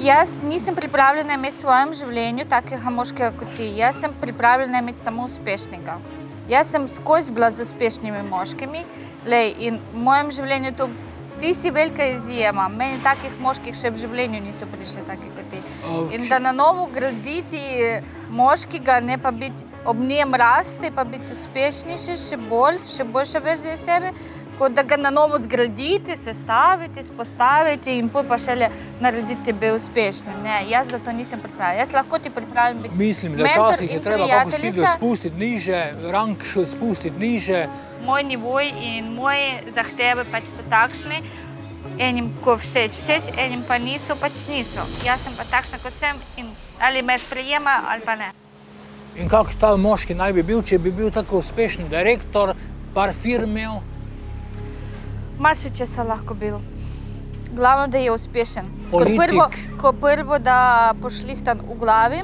Jaz nisem pripravljena imeti v svojem življenju takega moškega kot ti. Jaz sem pripravljena imeti samo uspešnega. Jaz sem skozi bila z uspešnimi moškimi. In v mojem življenju ti si velika izjema. Meni takih moških še v življenju niso prišli taki kot ti. In da na novo graditi moškega, ne pa biti ob njem rasti, pa biti uspešnejši, še boljša verzija sebe, kot da ga na novo zgraditi, sestaviti, spostaviti in pa šele narediti tebe uspešnim. Ne, jaz za to nisem pripravljena. Jaz lahko ti pripravljam biti Mislim, da včasih je treba kako silo spustiti niže, rang spustiti niže. Moj nivoj in moje zahteve pač so takšne, enim ko všeč, enim pa niso, pač niso. Jaz sem pa takšna kot sem in ali me sprejema ali pa ne. In kak ta moški naj bi bil, če bi bil tako uspešen direktor, par firm imel? Marsičesa lahko bil. Glavno, da je uspešen. Politik. Ko prvo, da pošlihtan v glavi,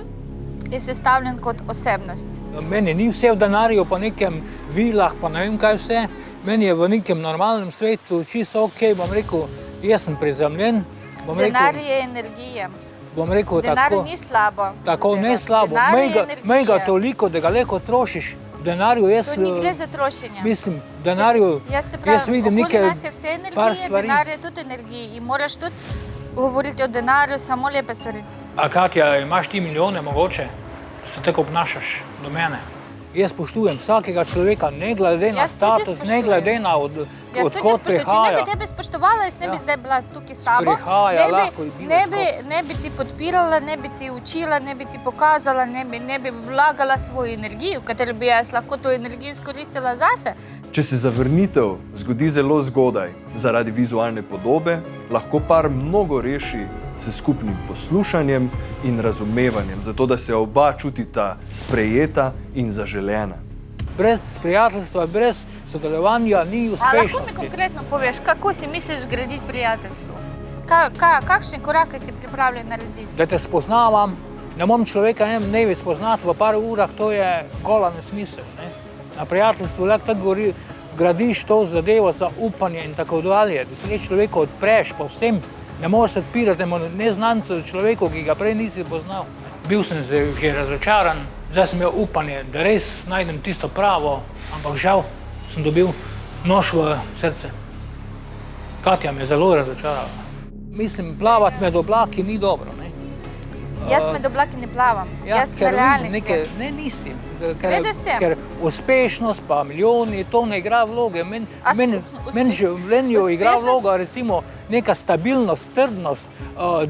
je sestavljen kot osebnost. Meni ni vse v denarju, pa nekem vilah, pa ne vem kaj vse. Meni je v nekem normalnem svetu čisto okej, bom rekel, jaz sem prizemljen. Denar je energija. Bom rekel Denar tako. ni slabo. Tako, ne slabo. Denar je energija. Mej ga toliko, da ga lahko trošiš v denarju. To ni gre za trošenje. Mislim, v denarju, jaz vidim nekaj okoli nas je vse energije, denar je tudi energija. In moraš tudi govoriti o denarju, samo lepe stvari. A Katja, imaš ti milijone mogoče? Se tako obnašaš do mene? Jaz spoštujem vsakega človeka, ne glede na status, ne glede na odkot prihaja. Če ne bi tebe spoštovala, jaz ne bi zdaj bila tukaj s tabo. Ne bi ti podpirala, ne bi ti učila, ne bi ti pokazala, ne bi vlagala svojo energijo, v kateri bi jaz lahko to energijo izkoristila zase. Če se zavrnitev zgodi zelo zgodaj zaradi vizualne podobe, lahko par mnogo reši s skupnim poslušanjem in razumevanjem, zato da se oba čutita sprejeta in zaželena. Brez prijateljstva, brez sodelovanja ni uspešnosti. A lahko mi konkretno poveš, kako si misliš graditi prijateljstvo? Kakšne korake si pripravljen narediti? Da te spoznavam, ne morem človeka dnevi spoznati v par urah, to je gola nesmisel. Na prijateljstvu lahko tako gradiš to zadevo za upanje in tako dalje, da se človeka odpreš povsem. Ne moreš se odpirati neznancu človeku, ki ga prej nisi poznal. Bil sem že razočaran, zdaj sem imel upanje, da res najdem tisto pravo, ampak žal sem dobil nož v srce. Katja me zelo razočarala. Mislim, plavati med oblaki ni dobro, ne? Jaz med oblaki ne plavam. Jaz sem realni človek. Ne, nisi. Seveda sem. Ker uspešnost pa milijoni, to ne igra vloge. Meni življenju igra vloga recimo neka stabilnost, trdnost,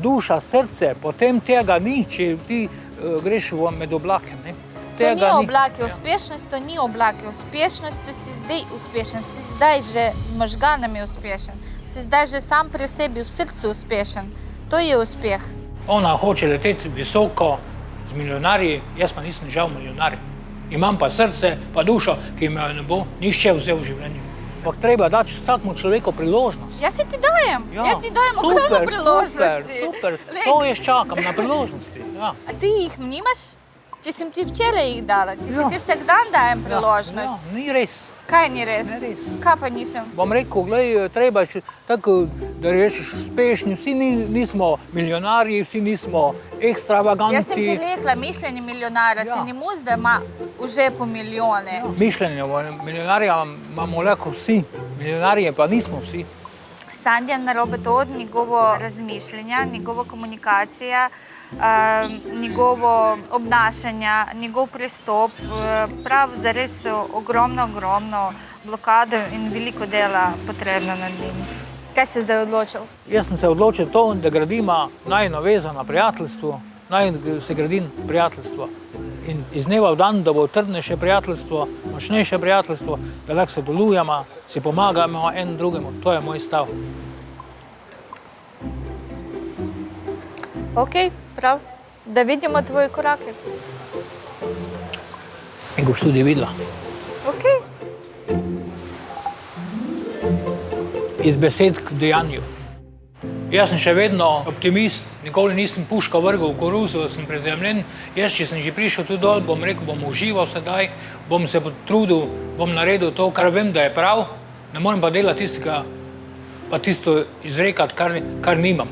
duša, srce, potem tega ni, če ti greš med oblake. To ni oblake, uspešnost to ni oblake. Uspešnost to si zdaj uspešen, si zdaj že z možganami uspešen, si zdaj že sam pri sebi v srcu uspešen. To je uspeh. Ona hoče leteti visoko z milijonarji, jaz pa nisem žal milijonarij. Imam pa srce, pa dušo, ki me ne bo nišče vzel v življenju. Ampak treba dati vsakmu človeku priložnost. Jaz ti dajem. Jaz ti dajem ogromno priložnosti. Super. To jaz čakam na priložnosti. A ti jih nimaš? Če sem ti včeraj jih dala, če si ti vsak dan dajem priložnost. Ja, ni res. Kaj ni res? Ne res. Kaj pa nisem? Bom rekel, glej, treba tako, da rečeš uspešni, vsi nismo milijonarji, vsi nismo ekstravaganti. Jaz sem ti rekla, mišljenje milijonarja, se ne muz, da ima v žepu milijone. Mišljenje milijonarja imamo lahko vsi, milijonarje pa nismo vsi. Sandjan narobe to od njegovo razmišljanja, njegovo komunikacija, njegovo obnašanja, njegov pristop, prav zares ogromno blokado in veliko dela potrebno nad njim. Kaj si zdaj odločil? Jaz sem se odločil to, da gradimo najino vezo na prijateljstvo, se gradim prijateljstvo. In iz dneva v dan, da bo trdnejše prijateljstvo, močnejše prijateljstvo, da lahko sodelujemo, si pomagamo en drugemu. To je moj stav. Ok, prav. Da vidimo tvoje korake. In boš tudi videla. Ok. Iz besed k dejanju. Jaz sem še vedno optimist, nikoli nisem puško vrgel v koruzo, sem prizemljen. Jaz, če sem že prišel tu dol, bom rekel, bom užival sedaj, bom se potrudil, bom naredil to, kar vem, da je prav. Ne morem pa delati tistega, pa tisto izrekati, kar nimam.